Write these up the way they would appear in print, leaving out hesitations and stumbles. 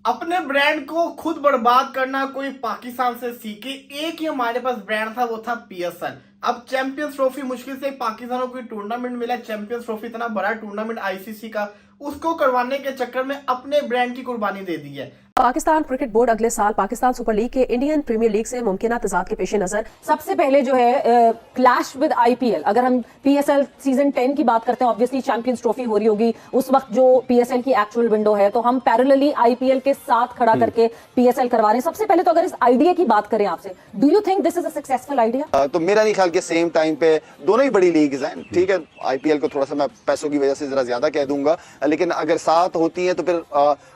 अपने ब्रांड को खुद बर्बाद करना कोई पाकिस्तान से सीखे। एक ही हमारे पास ब्रांड था, वो था पीएसएल। अब चैंपियंस ट्रॉफी मुश्किल से पाकिस्तान को कोई टूर्नामेंट मिला। चैंपियंस ट्रॉफी इतना बड़ा टूर्नामेंट आईसीसी का, उसको करवाने के चक्कर में अपने ब्रांड की कुर्बानी दे दी है। पाकिस्तान क्रिकेट बोर्ड अगले साल पाकिस्तान सुपर लीग के इंडियन प्रीमियर लीग से मुमकिन तजाद के पेश नजर सबसे पहले जो है क्लैश विद आईपीएल। अगर हम पीएसएल सीजन 10 की बात करते हैं, ऑब्वियसली चैंपियंस ट्रॉफी हो रही होगी उस वक्त जो पीएसएल की एक्चुअल विंडो है, तो हम पैरेलली आईपीएल के साथ खड़ा करके पीएसएल करवा रहे हैं। सबसे पहले तो अगर इस आइडिया की बात करें आपसे, do you think this is a successful idea? तो मेरा नहीं ख्याल कि सेम टाइम पे दोनों ही बड़ी लीग्स हैं। ठीक है, आईपीएल को थोड़ा सा मैं पैसों की वजह से जरा ज्यादा कह दूंगा, लेकिन अगर साथ होती है तो फिर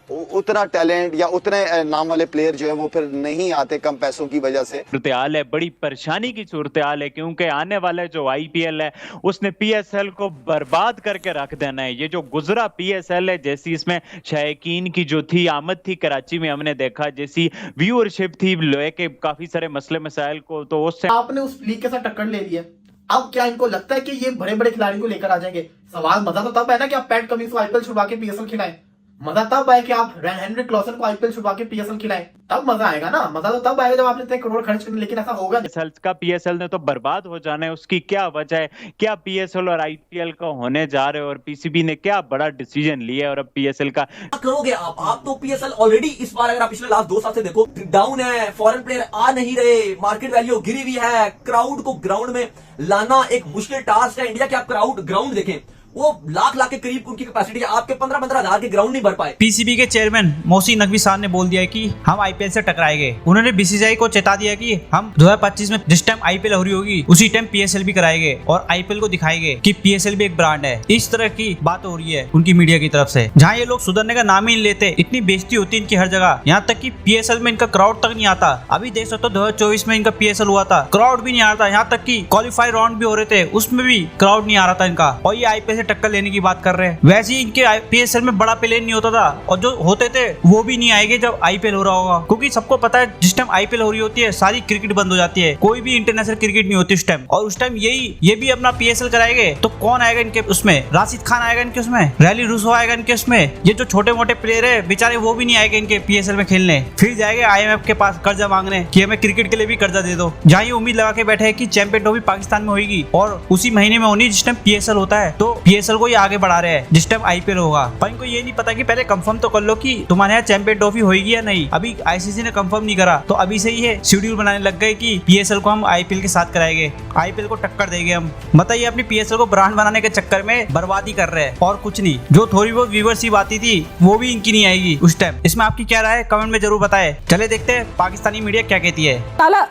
उतना टैलेंट या उतने नाम वाले प्लेयर जो है वो फिर नहीं आते कम पैसों की वजह से। सूरत हाल है, बड़ी परेशानी की सूरत हाल है, क्योंकि आने वाला जो आईपीएल है उसने पीएसएल को बर्बाद करके रख देना है। ये जो गुजरा पीएसएल है, जैसी इसमें शायकीन की जो थी आमद थी, कराची में हमने देखा जैसी व्यूअरशिप थी, लेके काफी सारे मसले मसाइल को, तो उससे आपने उस लीग के साथ टक्कर ले ली है। अब क्या इनको लगता है कि ये बड़े बड़े खिलाड़ियों को लेकर आ जाएंगे? सवाल मजा तो तब है ना कि आप पैट कमिंस को आईपीएल छुड़वा के पीएसएल खिलाएं। मजा तब आए कि आप हेनरिक क्लॉसन को आईपीएल छुड़वा के पीएसएल खिलाएं, तब मजा आएगा ना। मजा तो तब आएगा जब आपने इतने करोड़ खर्च कर, लेकिन ऐसा होगा नहीं। का पीएसएल ने तो बर्बाद हो जाना है। उसकी क्या वजह है? क्या पीएसएल और आईपीएल का होने जा रहे हैं और पीसीबी ने क्या बड़ा डिसीजन लिया है? और अब पीएसएल का करोगे आप तो पीएसएल ऑलरेडी इस बार अगर आप पिछले लास्ट 2 साल से देखो डाउन है, फॉरेन प्लेयर आ नहीं रहे, मार्केट वैल्यू गिरी हुई है, क्राउड को ग्राउंड में लाना एक मुश्किल टास्क है। इंडिया के आप ग्राउंड देखें, वो लाख के करीब उनकी कैपेसिटी है, आपके 15-15 हजार के ग्राउंड नहीं भर पाए। पीसीबी के चेयरमैन मोहसिन नकवी साहब ने बोल दिया है कि हम आईपीएल से टकराएंगे। उन्होंने बीसीसीआई को चेता दिया कि हम 2025 में जिस टाइम आईपीएल हो रही होगी उसी टाइम पीएसएल भी कराएंगे और आईपीएल को दिखाएंगे कि पीएसएल भी एक ब्रांड है। इस तरह की बात हो रही है उनकी मीडिया की तरफ से, जहाँ ये लोग सुधरने का नाम ही नहीं लेते। इतनी बेइज्जती होती है इनकी हर जगह, यहाँ तक कि पीएसएल में इनका क्राउड तक नहीं आता। अभी देख सकते हो 2024 में इनका पीएसएल हुआ था, क्राउड भी नहीं आ रहा था। यहाँ तक कि क्वालिफाई राउंड भी हो रहे थे, उसमें भी क्राउड नहीं आ रहा था इनका, और ये आईपीएल से टक्कर लेने की बात कर रहे हैं। वैसे ही इनके पीएसएल में बड़ा प्लेन नहीं होता था, और जो होते थे वो भी नहीं आएंगे जब आईपीएल हो रहा होगा, क्योंकि सबको पता है जिस टाइम आईपीएल हो रही होती है सारी क्रिकेट बंद हो जाती है, कोई भी इंटरनेशनल क्रिकेट नहीं होती उस टाइम। और उस टाइम ये भी अपना पीएसएल कराएंगे तो कौन आएगा इनके उसमें? राशिद खान आएगा इनके उसमें, रैली रूसो आएगा इनके उसमें। ये जो छोटे मोटे प्लेयर है बेचारे वो भी नहीं आएंगे इनके पीएसएल में खेलने, फिर जाएंगे आईएमएफ के पास कर्जा मांगने कि हमें क्रिकेट के लिए भी कर्जा दे दो। जहाँ ये उम्मीद लगा के बैठे है कि चैंपियन ट्रॉफी पाकिस्तान में होगी और उसी महीने में होनी जिस टाइम पीएसएल होता है, तो पीएसएल को ये आगे बढ़ा रहे हैं जिस टाइम आईपीएल होगा। पर इनको ये नहीं पता कि पहले कंफर्म तो कर लो कि तुम्हारे यहाँ चैंपियन ट्रॉफी होगी या नहीं। अभी आईसीसी ने कंफर्म नहीं करा, तो अभी से ही ये शेड्यूल बनाने लग गए कि पीएसएल को हम आईपीएल के साथ कराएंगे, आईपीएल को टक्कर देंगे हम। बताइए, अपनी पीएसएल को ब्रांड बनाने के चक्कर में बर्बादी कर रहे हैं और कुछ नहीं। जो थोड़ी बहुत व्यूअरशिप आती थी वो भी इनकी नहीं आएगी उस टाइम। इसमें आपकी क्या राय है कमेंट में जरूर बताएं। चले देखते हैं पाकिस्तानी मीडिया क्या कहती है। ताला,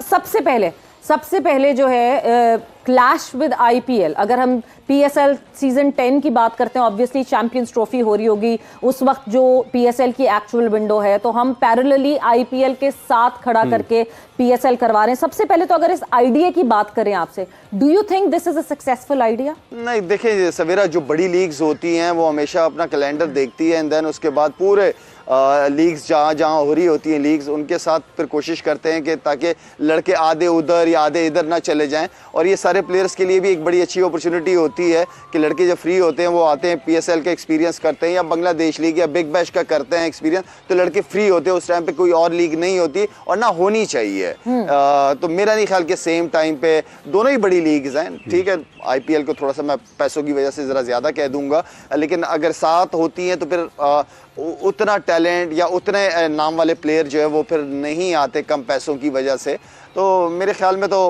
सबसे पहले जो है क्लैश विद आईपीएल। अगर हम पीएसएल सीजन 10 की बात करते हैं, ऑब्वियसली चैंपियंस ट्रॉफी हो रही होगी उस वक्त जो पीएसएल की एक्चुअल विंडो है, तो हम पैरेलली आईपीएल के साथ खड़ा करके पीएसएल करवा रहे हैं। सबसे पहले तो अगर इस आइडिया की बात करें आपसे, do you think this is a successful idea? नहीं, देखिए सवेरा, जो बड़ी लीग्स होती हैं वो हमेशा अपना कैलेंडर देखती है एंड देन उसके बाद पूरे लीग्स जहाँ हो रही होती हैं लीग्स, उनके साथ फिर कोशिश करते हैं कि ताकि लड़के आधे उधर या आधे इधर ना चले जाएं। और ये सारे प्लेयर्स के लिए भी एक बड़ी अच्छी अपॉर्चुनिटी होती है कि लड़के जब फ्री होते हैं वो आते हैं पीएसएल का एक्सपीरियंस करते हैं या बांग्लादेश लीग या बिग बैश का करते हैं एक्सपीरियंस। तो लड़के फ्री होते हैं, उस टाइम पे कोई और लीग नहीं होती और ना होनी चाहिए। तो मेरा नहीं ख्याल कि सेम टाइम पे दोनों ही बड़ी लीग्स हैं। ठीक है, आईपीएल को थोड़ा सा मैं पैसों की वजह से जरा ज्यादा कह दूंगा, लेकिन अगर साथ होती हैं तो फिर उतना टैलेंट या उतने नाम वाले प्लेयर जो है वो फिर नहीं आते कम पैसों की वजह से। तो मेरे ख्याल में तो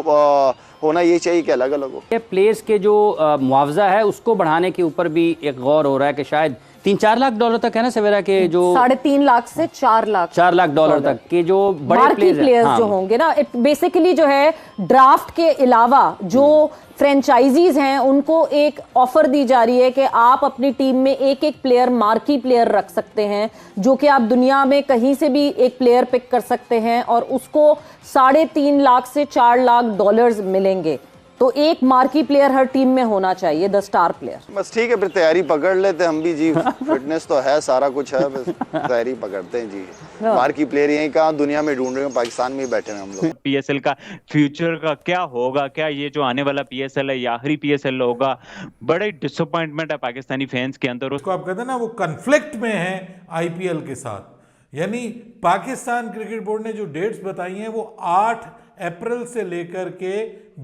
होना ये चाहिए कि अलग अलग हो। प्लेयर्स के जो मुआवजा है उसको बढ़ाने के ऊपर भी एक गौर हो रहा है कि शायद 3-4 लाख डॉलर तक है ना सवेरा के, जो 3.5 लाख से 4 लाख डॉलर तक के जो बड़े प्लेयर्स हाँ। जो होंगे ना, बेसिकली जो है ड्राफ्ट के अलावा जो फ्रेंचाइजीज हैं उनको एक ऑफर दी जा रही है कि आप अपनी टीम में एक प्लेयर, मार्की प्लेयर रख सकते हैं, जो कि आप दुनिया में कहीं से भी एक प्लेयर पिक कर सकते हैं और उसको 3.5 लाख से 4 लाख डॉलर्स मिलेंगे। तो एक मार्की प्लेयर हर टीम में होना चाहिए, द स्टार प्लेयर। बस ठीक है, फिर तैयारी पकड़ लेते हम भी जी। फिटनेस तो है, सारा कुछ है, बस तैयारी पकड़ते हैं जी। मार्की प्लेयर यहीं कहाँ दुनिया में ढूंढ रहे हैं, पाकिस्तान में ही बैठे हैं हम लोग। पीएसएल का फ्यूचर का क्या होगा? क्या ये जो आने वाला पीएसएल है ये आखिरी पीएसएल होगा? बड़े डिसअपॉइंटमेंट है पाकिस्तानी फैंस के अंदर। उसको आप कहते हैं ना, वो कन्फ्लिक्ट में है आईपीएल के साथ। यानी पाकिस्तान क्रिकेट बोर्ड ने जो डेट्स बताई हैं वो 8 अप्रैल से लेकर के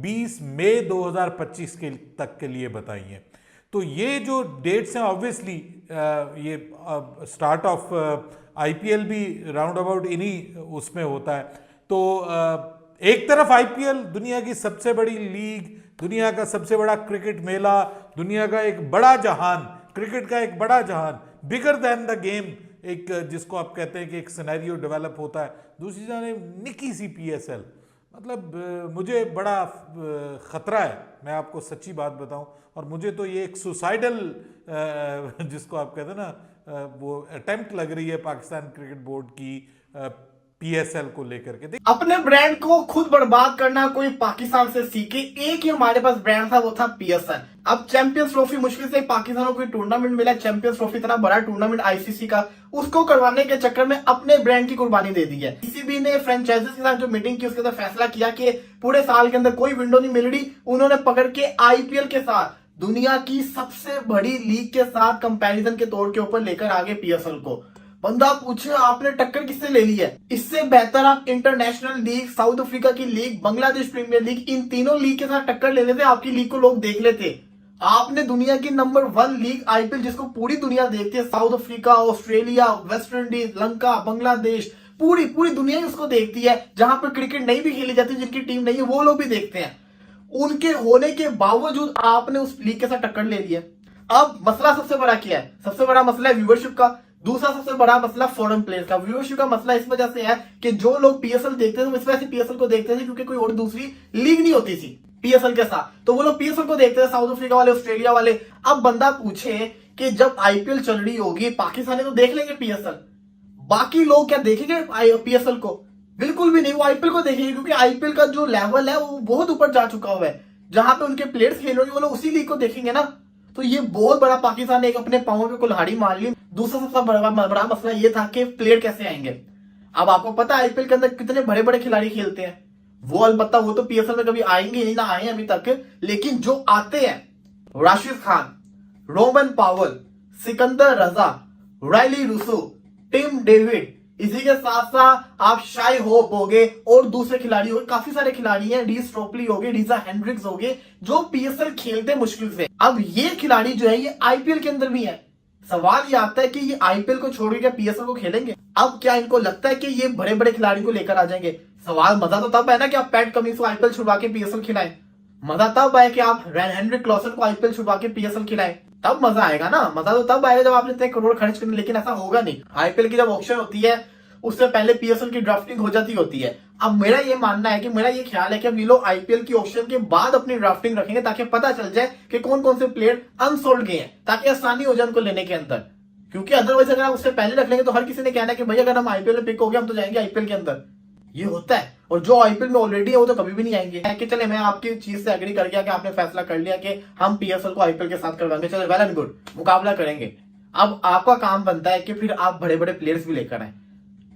20 मई 2025 के तक के लिए बताई हैं। तो ये जो डेट्स हैं ऑब्वियसली ये स्टार्ट ऑफ आईपीएल भी राउंड अबाउट इन्हीं उसमें होता है। तो एक तरफ आईपीएल दुनिया की सबसे बड़ी लीग, दुनिया का सबसे बड़ा क्रिकेट मेला, दुनिया का एक बड़ा जहान, क्रिकेट का एक बड़ा जहान, बिगर देन द गेम, एक जिसको आप कहते हैं कि एक सिनेरियो डेवलप होता है। दूसरी जानिब निकी सी पीएसएल, मतलब मुझे बड़ा ख़तरा है, मैं आपको सच्ची बात बताऊं, और मुझे तो ये एक सुसाइडल जिसको आप कहते हैं ना वो अटेम्प्ट लग रही है पाकिस्तान क्रिकेट बोर्ड की पीएसएल को लेकर के। अपने ब्रांड को खुद बर्बाद करना कोई पाकिस्तान से सीखे, एक ही हमारे पास ब्रांड था, वो था पीएसएल। अब चैंपियंस ट्रॉफी मुश्किल से पाकिस्तान को टूर्नामेंट मिला, चैंपियंस ट्रॉफी इतना बड़ा टूर्नामेंट आईसीसी का, उसको करवाने के चक्कर में अपने ब्रांड की कुर्बानी दे दी है। पीसीबी ने फ्रेंचाइजीज के साथ जो मीटिंग की उसके अंदर फैसला किया कि पूरे साल के अंदर कोई विंडो नहीं मिल रही, उन्होंने पकड़ के आईपीएल के साथ दुनिया की सबसे बड़ी लीग के साथ कंपैरिजन के तौर के ऊपर लेकर आगे पीएसएल को। बंदा पूछे आपने टक्कर किससे ले ली है? इससे बेहतर आप इंटरनेशनल लीग, साउथ अफ्रीका की लीग, बांग्लादेश प्रीमियर लीग, इन तीनों लीग के साथ टक्कर ले लेते, आपकी लीग को लोग देख लेते। आपने दुनिया की नंबर 1 लीग आईपीएल, जिसको पूरी दुनिया देखती है, south Africa, Australia, West Indies, Lanka, Bangladesh, पूरी दुनिया ही उसको देखती है। जहां पर क्रिकेट नहीं भी खेली जाती, जिनकी टीम नहीं है, वो लोग भी देखते हैं। उनके होने के बावजूद आपने उस लीग के साथ टक्कर ले ली है। अब मसला सबसे बड़ा क्या है? सबसे बड़ा मसला है व्यूअरशिप का। दूसरा सबसे बड़ा मसला फॉरेन प्लेयर्स का। व्यूअरशिप का मसला इस वजह से है कि जो लोग पीएसएल देखते थे वो इस वजह से पीएसएल को देखते थे क्योंकि कोई और दूसरी लीग नहीं होती थी पीएसएल के साथ, तो वो लोग पीएसएल को देखते थे, साउथ अफ्रीका वाले, ऑस्ट्रेलिया वाले। अब बंदा पूछे कि जब आईपीएल चल रही होगी, पाकिस्तानी तो देख लेंगे पीएसएल, बाकी लोग क्या देखेंगे पीएसएल को? बिल्कुल भी नहीं, वो आईपीएल को देखेंगे, क्योंकि आईपीएल का जो लेवल है वो बहुत ऊपर जा चुका हुआ है। जहां पे उनके प्लेयर्स खेल रहे हैं वो लोग उसी लीग को देखेंगे ना। तो ये बहुत बड़ा पाकिस्तान ने एक अपने पांवों पे कुल्हाड़ी मार ली। दूसरा सबसे बड़ा मसला ये था कि प्लेयर कैसे आएंगे। अब आपको पता है आईपीएल के अंदर कितने बड़े बड़े खिलाड़ी खेलते हैं, वो अलबत्ता वो तो पीएसएल में कभी आएंगे नहीं, ना आए अभी तक, लेकिन जो आते हैं, राशिद खान, रोमन पावल, सिकंदर रजा, रायली रूसो, टिम डेविड, इसी के साथ साथ आप शाई होप हो गए और दूसरे खिलाड़ी हो गए, काफी सारे खिलाड़ी हैं, डी स्ट्रोपली हो गए, डीजा हेंड्रिक्स हो गए, जो पीएसएल खेलते मुश्किल से। अब ये खिलाड़ी जो है ये आईपीएल के अंदर भी है। सवाल ये आता है कि ये आईपीएल को छोड़ के पीएसएल को खेलेंगे? अब क्या इनको लगता है कि ये बड़े बड़े खिलाड़ी को लेकर आ जाएंगे? सवाल, मजा तो तब है ना कि आप पैट कमिंस को आईपीएल छुड़वा के पीएसएल खिलाएं। मजा तब है कि आप हेनरिक क्लॉसन को आईपीएल छुड़वा के पीएसएल खिलाएं, तब मजा आएगा ना। मजा तो तब आएगा जब आपने इतने करोड़ खर्च करने, लेकिन ऐसा होगा नहीं। आईपीएल की जब ऑक्शन होती है उससे पहले पीएसएल की ड्राफ्टिंग हो जाती होती है। अब मेरा ये मानना है कि मेरा ये ख्याल है कि अब ये लोग आईपीएल की ऑक्शन के बाद अपनी ड्राफ्टिंग रखेंगे ताकि पता चल जाए कि कौन कौन से प्लेयर अनसोल्ड गए हैं, ताकि आसानी हो जाए उनको लेने के अंदर। क्योंकि अदरवाइज अगर आप उससे पहले रख लेंगे तो हर किसी ने कहना है कि भाई अगर हम आईपीएल में पिक हो गए हम तो जाएंगे आईपीएल के अंदर। ये होता है, और जो आईपीएल में ऑलरेडी है वो तो कभी भी नहीं आएंगे। कि चले मैं आपकी चीज से एग्री कर गया कि आपने फैसला कर लिया कि हम पीएसएल को आईपीएल के साथ करवाएंगे, चलो वेल एंड गुड, मुकाबला करेंगे। अब आपका काम बनता है कि फिर आप बड़े बड़े प्लेयर्स भी लेकर आए,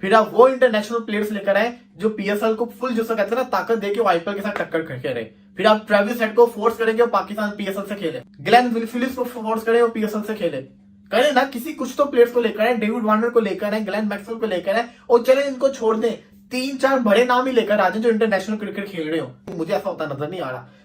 फिर आप वो इंटरनेशनल प्लेयर्स लेकर आए जो पीएसएल को फुल, जो कहते हैं ना, ताकत देके वो आईपीएल के साथ टक्कर करके रहे। फिर आप ट्रेविस हेड को फोर्स करेंगे वो पाकिस्तान पीएसएल से खेले, ग्लेन फिलिप्स को फोर्स करें वो पीएसएल से खेले, करें ना, किसी कुछ तो प्लेयर्स को लेकर आए, डेविड वार्नर को लेकर आए, ग्लेन मैक्सवेल को लेकर आए, और चले इनको छोड़ दें, 3-4 बड़े नाम ही लेकर आ जाए जो इंटरनेशनल क्रिकेट खेल रहे हो। मुझे ऐसा होता नजर नहीं आ रहा।